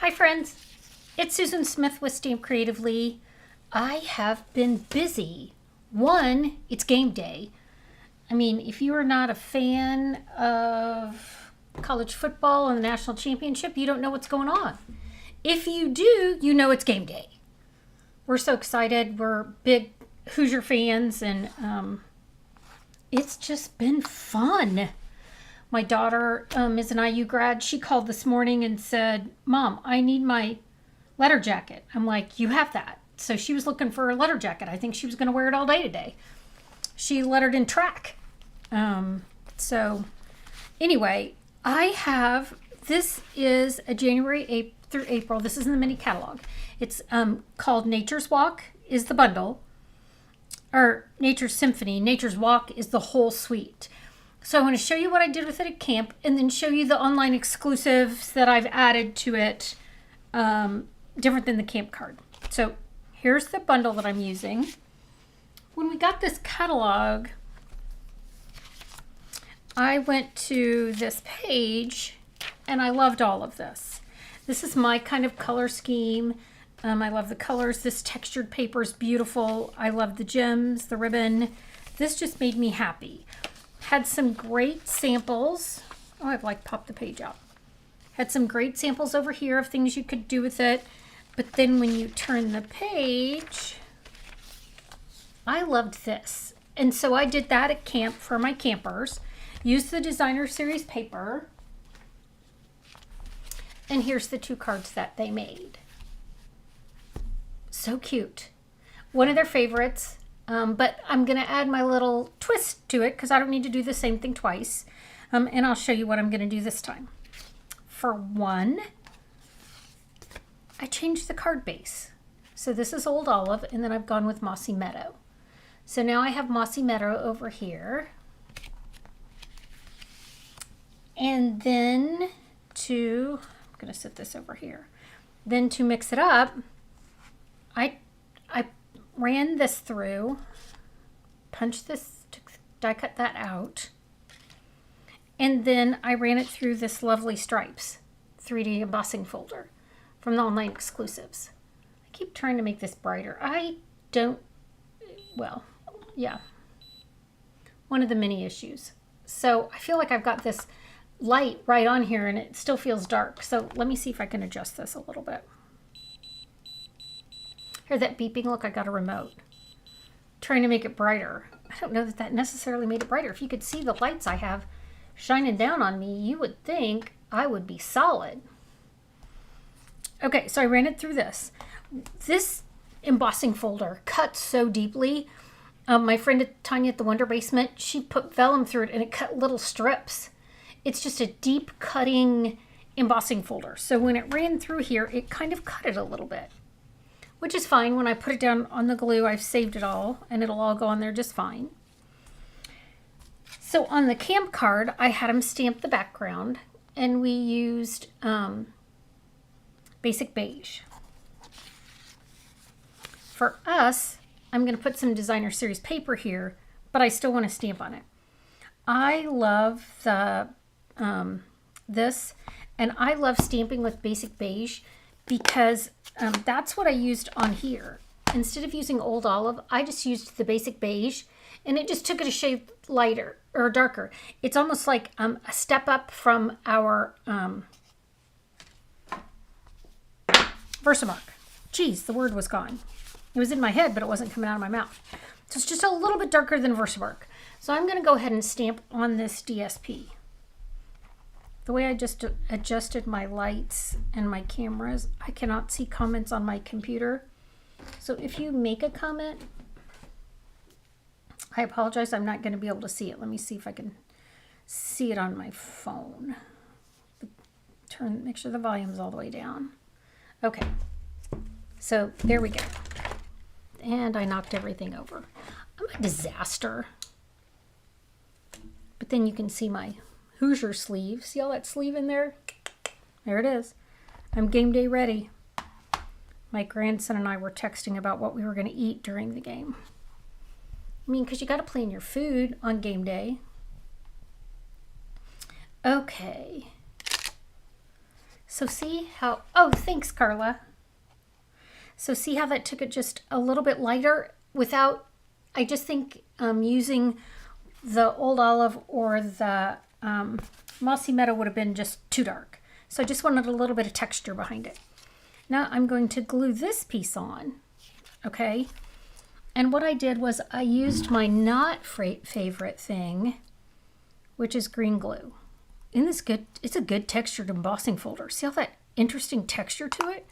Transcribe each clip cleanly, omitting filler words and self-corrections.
Hi friends, it's Susan Smith with Stamp Creatively. I have been busy. One, it's game day. I mean, if you are not a fan of college football and the national championship, you don't know what's going on. If you do, you know it's game day. We're so excited. We're big Hoosier fans, and it's just been fun. My daughter is an IU grad. She called this morning and said, "Mom, I need my letter jacket." I'm like, "You have that." So she was looking for a letter jacket. I think she was going to wear it all day today. She lettered in track. So anyway, this is a January through April. This is in the mini catalog. It's called Nature's Walk is the bundle, or Nature's Symphony. Nature's Walk is the whole suite. So I want to show you what I did with it at camp, and then show you the online exclusives that I've added to it, different than the camp card. So here's the bundle that I'm using. When we got this catalog, I went to this page, and I loved all of this. This is my kind of color scheme. I love the colors. This textured paper is beautiful. I love the gems, the ribbon. This just made me happy. Had some great samples. Oh, I've popped the page out. Had some great samples over here of things you could do with it. But then when you turn the page, I loved this. And so I did that at camp for my campers. Used the designer series paper. And here's the 2 cards that they made. So cute. One of their favorites. But I'm going to add my little twist to it because I don't need to do the same thing twice. And I'll show you what I'm going to do this time. For one, I changed the card base. So this is Old Olive, and then I've gone with Mossy Meadow. So now I have Mossy Meadow over here. And then I'm going to set this over here. Then to mix it up, I ran this through, punched this, die cut that out, and then I ran it through this lovely Stripes 3D embossing folder from the online exclusives. I keep trying to make this brighter. One of the mini issues. So I feel like I've got this light right on here and it still feels dark. So let me see if I can adjust this a little bit. Hear that beeping? Look, I got a remote. Trying to make it brighter. I don't know that necessarily made it brighter. If you could see the lights I have shining down on me, you would think I would be solid. Okay, so I ran it through this. This embossing folder cuts so deeply. My friend Tanya at the Wonder Basement, she put vellum through it and it cut little strips. It's just a deep cutting embossing folder. So when it ran through here, it kind of cut it a little bit, which is fine. When I put it down on the glue, I've saved it all, and it'll all go on there just fine. So on the camp card, I had them stamp the background, and we used basic beige. For us, I'm going to put some designer series paper here, but I still want to stamp on it. I love the this, and I love stamping with basic beige because that's what I used on here. Instead of using Old Olive, I just used the basic beige, and it just took it a shade lighter or darker. It's almost like a step up from our Versamark. Geez, the word was gone. It was in my head, but it wasn't coming out of my mouth. So it's just a little bit darker than Versamark. So I'm going to go ahead and stamp on this DSP. The way I just adjusted my lights and my cameras, I cannot see comments on my computer. So if you make a comment, I apologize. I'm not going to be able to see it. Let me see if I can see it on my phone. Make sure the volume's all the way down. Okay. So there we go. And I knocked everything over. I'm a disaster. But then you can see my Hoosier sleeve. See all that sleeve in there? There it is. I'm game day ready. My grandson and I were texting about what we were going to eat during the game. I mean, because you got to plan your food on game day. Okay. So see how, oh, thanks, Carla. So see how that took it just a little bit lighter without, I just think using the Old Olive or the Mossy Meadow would have been just too dark. So I just wanted a little bit of texture behind it. Now I'm going to glue this piece on, okay? And what I did was I used my not favorite thing, which is green glue. Isn't this good? It's a good textured embossing folder. See all that interesting texture to it?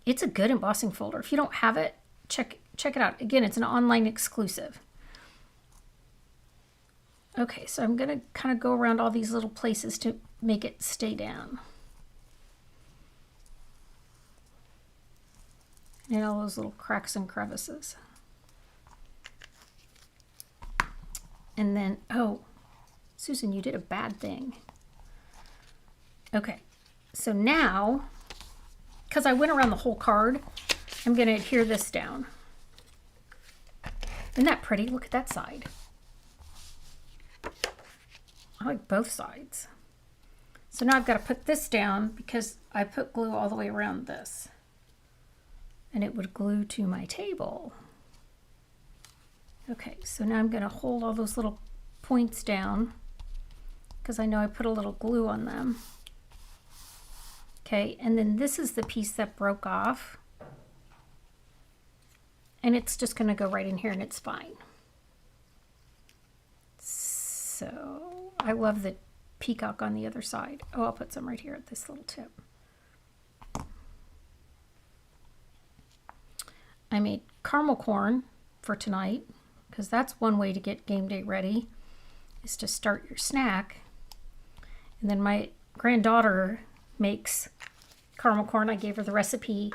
It's a good embossing folder. If you don't have it, check it out. Again, it's an online exclusive. Okay, so I'm gonna kind of go around all these little places to make it stay down. And all those little cracks and crevices. And then, oh, Susan, you did a bad thing. Okay, so now, because I went around the whole card, I'm going to adhere this down. Isn't that pretty? Look at that side. I like both sides. So now I've got to put this down because I put glue all the way around this. And it would glue to my table. Okay, so now I'm going to hold all those little points down because I know I put a little glue on them. Okay, and then this is the piece that broke off. And it's just going to go right in here and it's fine. So I love the peacock on the other side. Oh, I'll put some right here at this little tip. I made caramel corn for tonight because that's one way to get game day ready is to start your snack. And then my granddaughter makes caramel corn. I gave her the recipe.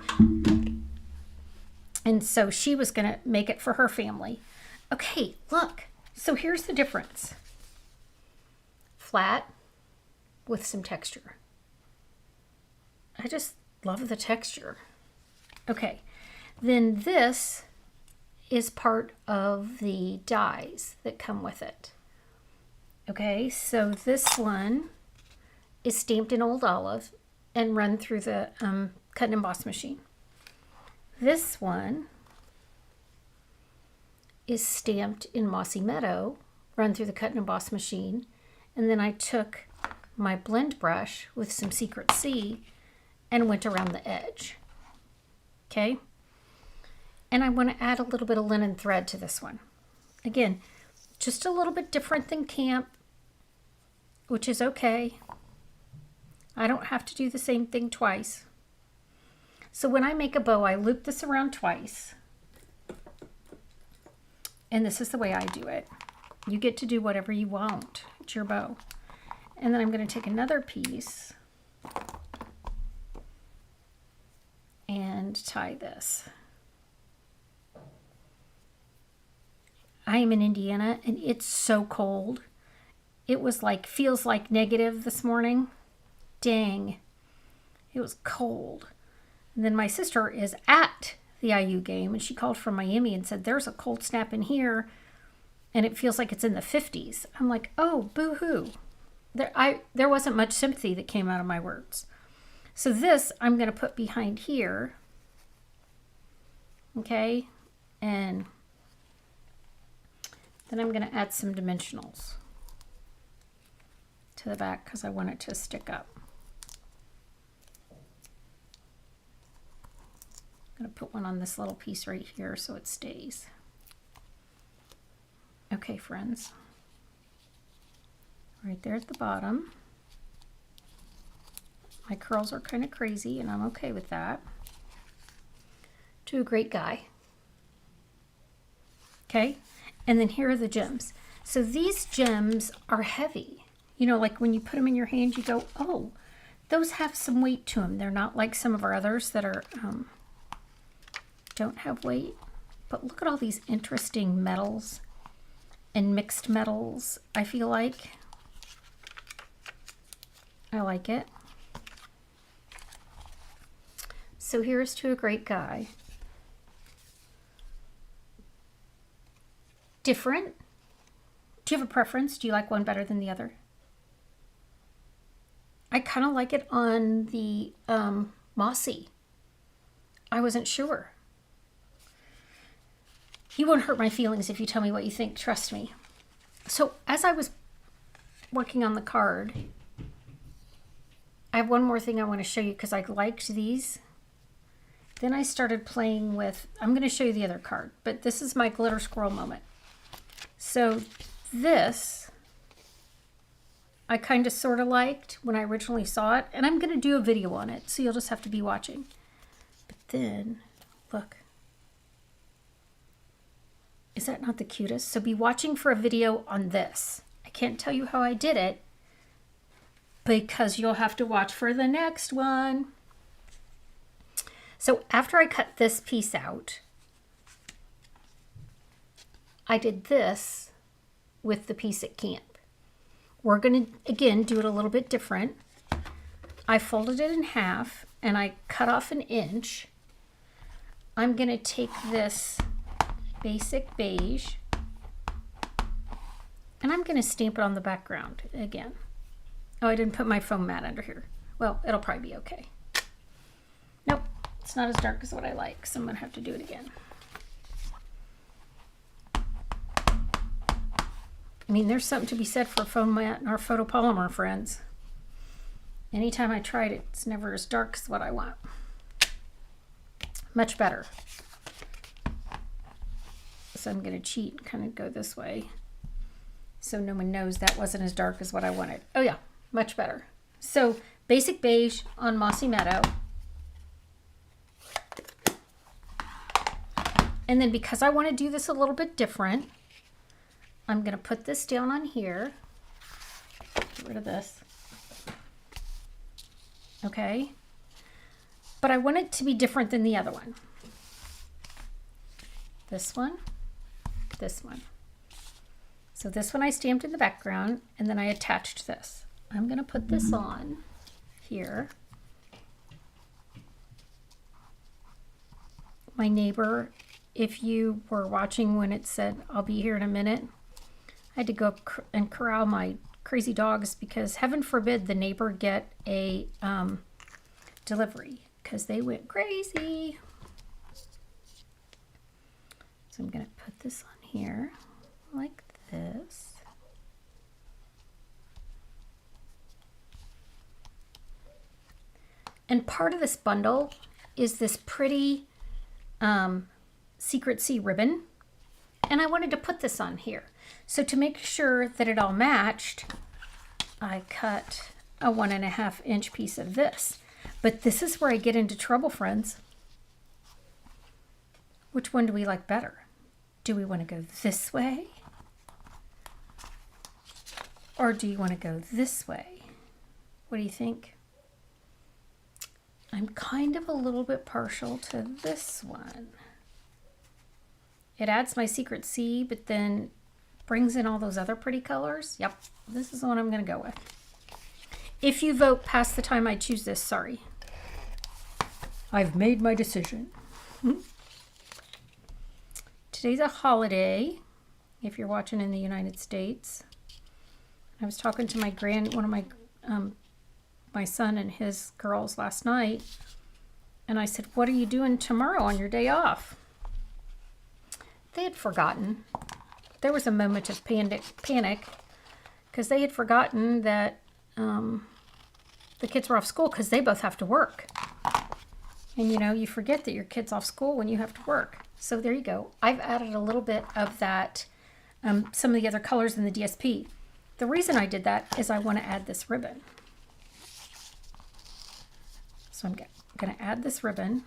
And so she was going to make it for her family. Okay, look. So here's the difference. Flat with some texture. I just love the texture. Okay, then this is part of the dies that come with it. Okay, so this one is stamped in Old Olive and run through the cut and emboss machine. This one is stamped in Mossy Meadow, run through the cut and emboss machine, and then I took my blend brush with some Secret C and went around the edge. Okay? And I want to add a little bit of linen thread to this one. Again, just a little bit different than camp, which is okay. I don't have to do the same thing twice. So when I make a bow, I loop this around twice. And this is the way I do it. You get to do whatever you want. It's your bow. And then I'm going to take another piece and tie this. I am in Indiana and it's so cold. It was like, feels like negative this morning. Dang. It was cold. And then my sister is at the IU game and she called from Miami and said, there's a cold snap in here and it feels like it's in the 50s. I'm like, oh, boo-hoo. There wasn't much sympathy that came out of my words. So this I'm going to put behind here. Okay. And then I'm going to add some dimensionals to the back because I want it to stick up. I'm going to put one on this little piece right here so it stays. Okay, friends. Right there at the bottom. My curls are kind of crazy and I'm okay with that. To a great guy. Okay, and then here are the gems. So these gems are heavy. You know, like when you put them in your hand, you go, oh, those have some weight to them. They're not like some of our others that are don't have weight. But look at all these interesting metals and mixed metals, I feel like. I like it. So here's to a great guy. Different? Do you have a preference? Do you like one better than the other? I kind of like it on the mossy. I wasn't sure. You won't hurt my feelings if you tell me what you think, trust me. So as I was working on the card, I have one more thing I want to show you because I liked these. Then I started playing with, I'm going to show you the other card, but this is my glitter squirrel moment. So this, I kind of sort of liked when I originally saw it, and I'm going to do a video on it, so you'll just have to be watching. But then, look. Is that not the cutest? So be watching for a video on this. I can't tell you how I did it because you'll have to watch for the next one. So after I cut this piece out, I did this with the piece at camp. We're going to, again, do it a little bit different. I folded it in half and I cut off 1 inch. I'm going to take this basic beige and I'm going to stamp it on the background again. Oh, I didn't put my foam mat under here. Well, it'll probably be okay. Nope, it's not as dark as what I like, so I'm going to have to do it again. I mean, there's something to be said for a foam mat and our photopolymer, friends. Anytime I tried it, it's never as dark as what I want. Much better. So I'm going to cheat and kind of go this way so no one knows that wasn't as dark as what I wanted. Oh yeah, much better. So basic beige on Mossy Meadow. And then because I want to do this a little bit different, I'm going to put this down on here. Get rid of this. Okay. But I want it to be different than the other one. This one. This one. So this one I stamped in the background and then I attached this. I'm going to put this on here. My neighbor, if you were watching when it said, I'll be here in a minute, I had to go and corral my crazy dogs because heaven forbid the neighbor get a delivery because they went crazy. So I'm going to put this on here like this. And part of this bundle is this pretty Secret Sea ribbon. And I wanted to put this on here. So to make sure that it all matched, I cut a 1.5 inch piece of this. But this is where I get into trouble, friends. Which one do we like better? Do we want to go this way? Or do you want to go this way? What do you think? I'm kind of a little bit partial to this one. It adds my Secret Sea, but then brings in all those other pretty colors. Yep, this is the one I'm going to go with. If you vote past the time I choose this, sorry. I've made my decision. Today's a holiday, if you're watching in the United States. I was talking to one of my son and his girls last night, and I said, what are you doing tomorrow on your day off? They had forgotten. There was a moment of panic because they had forgotten that the kids were off school because they both have to work. And you know, you forget that your kid's off school when you have to work. So there you go. I've added a little bit of that, some of the other colors in the DSP. The reason I did that is I want to add this ribbon. So I'm going to add this ribbon.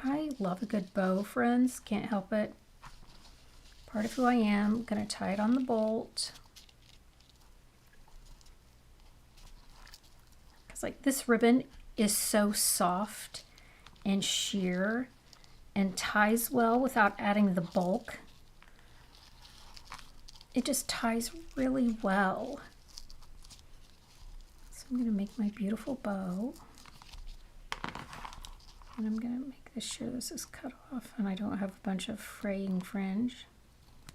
I love a good bow, friends. Can't help it. Part of who I am. I'm going to tie it on the bolt. Because like this ribbon is so soft and sheer and ties well without adding the bulk. It just ties really well. So I'm going to make my beautiful bow. And I'm going to make sure this is cut off and I don't have a bunch of fraying fringe.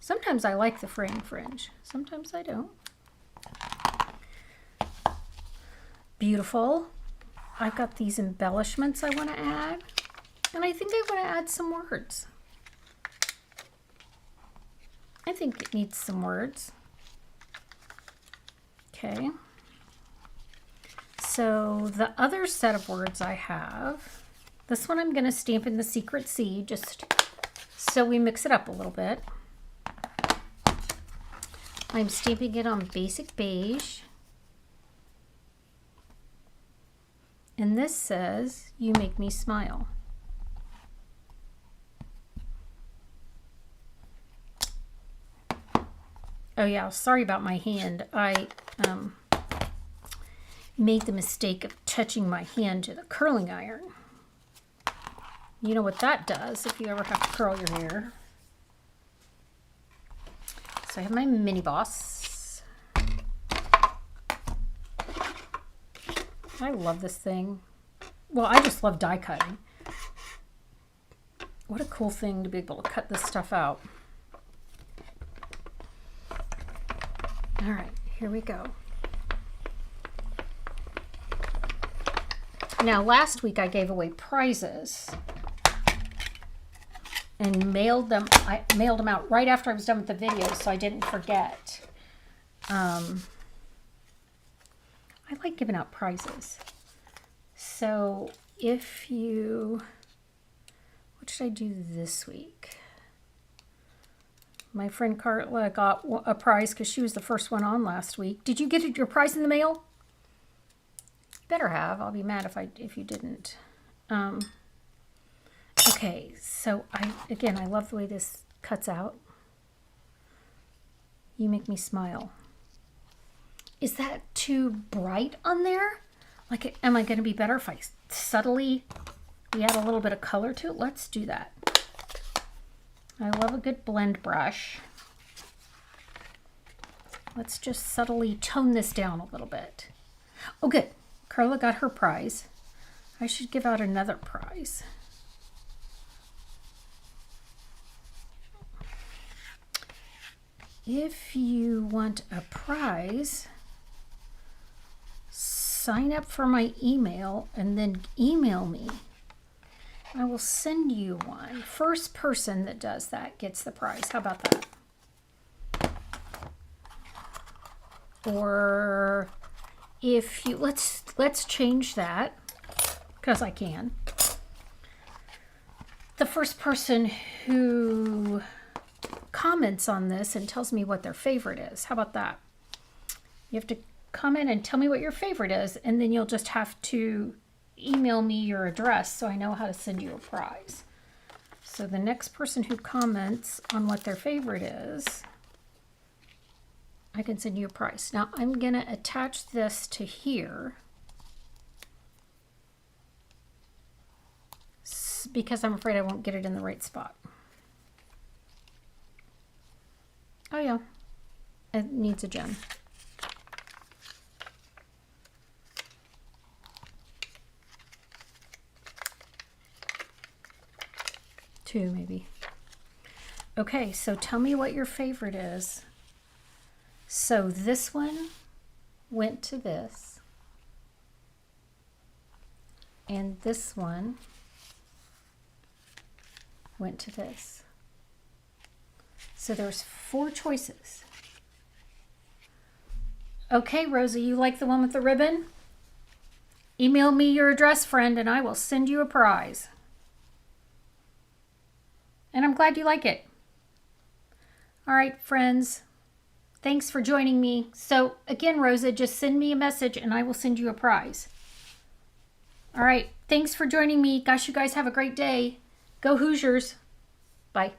Sometimes I like the fraying fringe. Sometimes I don't. Beautiful. I've got these embellishments I want to add. And I think I want to add some words. I think it needs some words. Okay. So the other set of words I have, this one I'm going to stamp in the Secret C just so we mix it up a little bit. I'm stamping it on Basic Beige. And this says, "You make me smile." Oh yeah, sorry about my hand. I made the mistake of touching my hand to the curling iron. You know what that does if you ever have to curl your hair. So I have my mini boss. I love this thing. Well, I just love die cutting. What a cool thing to be able to cut this stuff out. All right, here we go. Now, last week I gave away prizes and mailed them. I mailed them out right after I was done with the video, so I didn't forget. I like giving out prizes. So if you, what should I do this week? My friend Carla got a prize because she was the first one on last week. Did you get your prize in the mail? Better have. I'll be mad if you didn't. Okay, so I love the way this cuts out. You make me smile. Is that too bright on there? Like, am I going to be better if I subtly add a little bit of color to it? Let's do that. I love a good blend brush. Let's just subtly tone this down a little bit. Oh, good. Carla got her prize. I should give out another prize. If you want a prize, sign up for my email and then email me. I will send you one. First person that does that gets the prize. How about that? Or if you, let's change that because I can. The first person who comments on this and tells me what their favorite is. How about that? You have to comment and tell me what your favorite is, and then you'll just have to email me your address so I know how to send you a prize. So the next person who comments on what their favorite is, I can send you a prize. Now I'm going to attach this to here because I'm afraid I won't get it in the right spot. Oh yeah, it needs a gem. Two maybe. Okay, so tell me what your favorite is. So this one went to this, and this one went to this. So there's 4 choices. Okay, Rosie, you like the one with the ribbon? Email me your address, friend, and I will send you a prize. And I'm glad you like it. All right, friends. Thanks for joining me. So again, Rosa, just send me a message and I will send you a prize. All right. Thanks for joining me. Gosh, you guys have a great day. Go Hoosiers. Bye.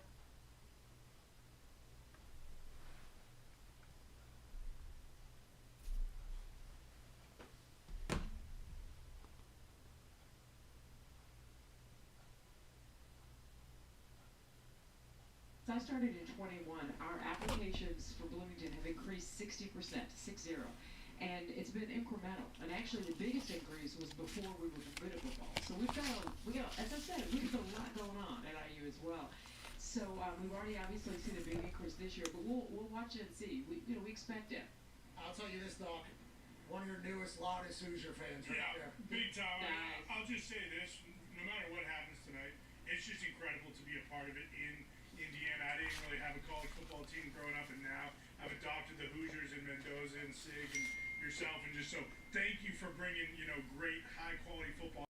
I started in 21. Our applications for Bloomington have increased 60%, 60. And it's been incremental. And actually the biggest increase was before we were good at football. So we've got, as I said, we've got a lot going on at IU as well. So So we've already obviously seen a big increase this year, but we'll watch it and see. We expect it. I'll tell you this, Doc. One of your newest, loudest Hoosier fans right Yeah, there. big time. Nice. I'll just say this: no matter what happens tonight, it's just incredible to be a part of it in Indiana. I didn't really have a college football team growing up, and now I've adopted the Hoosiers and Mendoza and Sig and yourself, and just so thank you for bringing great, high quality football